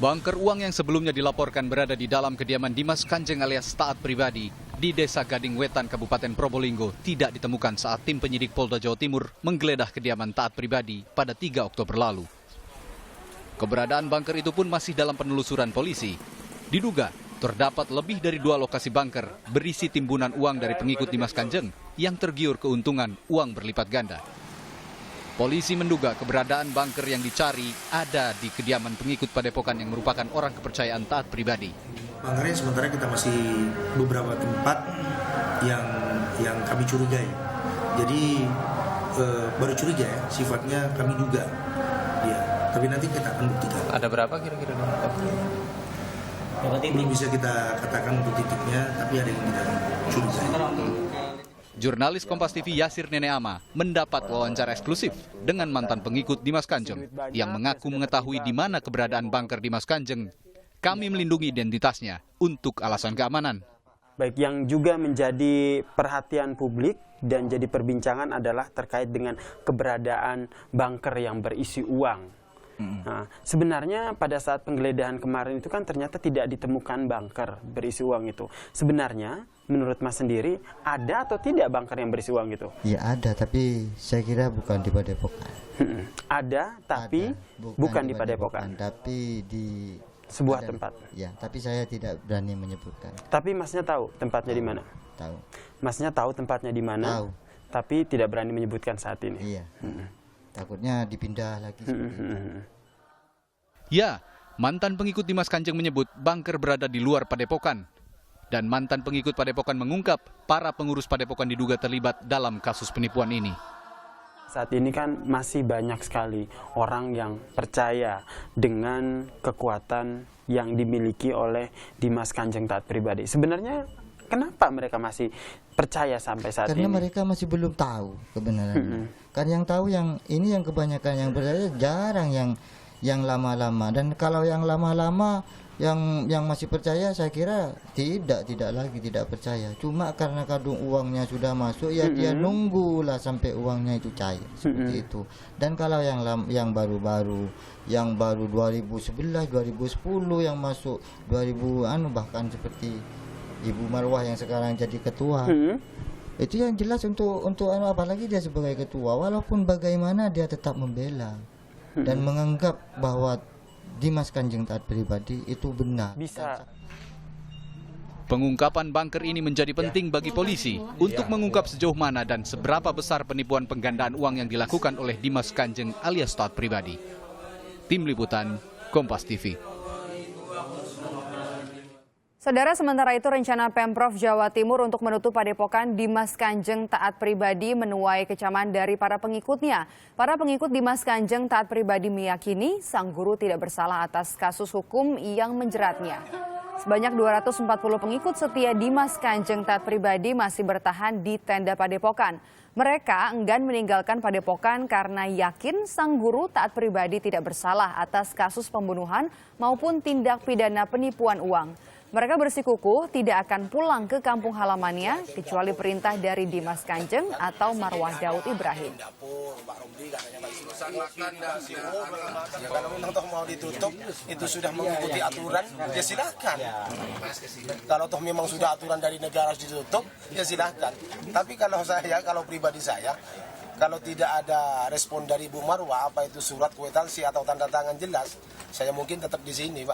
Bunker uang yang sebelumnya dilaporkan berada di dalam kediaman Dimas Kanjeng alias Taat Pribadi di Desa Gading Wetan, Kabupaten Probolinggo tidak ditemukan saat tim penyidik Polda Jawa Timur menggeledah kediaman Taat Pribadi pada 3 Oktober lalu. Keberadaan bunker itu pun masih dalam penelusuran polisi. Diduga terdapat lebih dari 2 lokasi bunker berisi timbunan uang dari pengikut Dimas Kanjeng yang tergiur keuntungan uang berlipat ganda. Polisi menduga keberadaan bunker yang dicari ada di kediaman pengikut Padepokan yang merupakan orang kepercayaan Taat Pribadi. Bunkernya sementara kita masih beberapa tempat yang kami curigai. Jadi baru curiga ya, sifatnya kami duga dia. Tapi nanti kita akan buktikan. Ada berapa kira-kira? Belum bisa kita katakan untuk titiknya, tapi ada yang kita curigai. Jurnalis Kompas TV Yasir Neneama mendapat wawancara eksklusif dengan mantan pengikut Dimas Kanjeng yang mengaku mengetahui di mana keberadaan bunker Dimas Kanjeng. Kami melindungi identitasnya untuk alasan keamanan. Baik, yang juga menjadi perhatian publik dan jadi perbincangan adalah terkait dengan keberadaan bunker yang berisi uang. Nah, sebenarnya pada saat penggeledahan kemarin itu kan ternyata tidak ditemukan bunker berisi uang itu. Sebenarnya menurut Mas sendiri ada atau tidak bunker yang berisi uang itu? Ya ada, tapi saya kira bukan di Padepokan. Ada, tapi bukan di Padepokan. Tapi di sebuah tempat. Ya, tapi saya tidak berani menyebutkan. Tapi Masnya tahu tempatnya di mana? Tahu. Masnya tahu tempatnya di mana? Tahu. Tapi tidak berani menyebutkan saat ini. Iya. Takutnya dipindah lagi. Ya, mantan pengikut Dimas Kanjeng menyebut bunker berada di luar Padepokan. Dan mantan pengikut Padepokan mengungkap para pengurus Padepokan diduga terlibat dalam kasus penipuan ini. Saat ini kan masih banyak sekali orang yang percaya dengan kekuatan yang dimiliki oleh Dimas Kanjeng Taat Pribadi. Sebenarnya kenapa mereka masih percaya sampai saat ini? Karena mereka masih belum tahu kebenarannya. Kan yang tahu yang ini, yang kebanyakan yang percaya jarang yang lama-lama. Dan kalau yang lama-lama yang masih percaya, saya kira tidak percaya. Cuma karena kadung uangnya sudah masuk, ya dia nunggulah sampai uangnya itu cair seperti itu. Dan kalau yang baru-baru, yang baru 2011, 2010 yang masuk 2000 bahkan seperti Ibu Marwah yang sekarang jadi ketua. Itu yang jelas untuk apalagi dia sebagai ketua, walaupun bagaimana dia tetap membela dan menganggap bahwa Dimas Kanjeng Taat Pribadi itu benar. Bisa. Pengungkapan bunker ini menjadi penting bagi polisi untuk mengungkap sejauh mana dan seberapa besar penipuan penggandaan uang yang dilakukan oleh Dimas Kanjeng alias Taat Pribadi. Tim Liputan, Kompas TV. Saudara, sementara itu rencana Pemprov Jawa Timur untuk menutup Padepokan Dimas Kanjeng Taat Pribadi menuai kecaman dari para pengikutnya. Para pengikut Dimas Kanjeng Taat Pribadi meyakini sang guru tidak bersalah atas kasus hukum yang menjeratnya. Sebanyak 240 pengikut setia Dimas Kanjeng Taat Pribadi masih bertahan di tenda Padepokan. Mereka enggan meninggalkan Padepokan karena yakin sang guru Taat Pribadi tidak bersalah atas kasus pembunuhan maupun tindak pidana penipuan uang. Mereka bersikukuh tidak akan pulang ke kampung halamannya kecuali perintah dari Dimas Kanjeng atau Marwah Daud Ibrahim. Kalau memang toh mau ditutup, itu sudah mengikuti aturan, ya silakan. Kalau toh memang sudah aturan dari negara ditutup, ya silakan. Tapi kalau pribadi saya, kalau tidak ada respon dari Bu Marwah, apa itu surat kwitansi atau tanda tangan jelas, saya mungkin tetap di sini, Pak.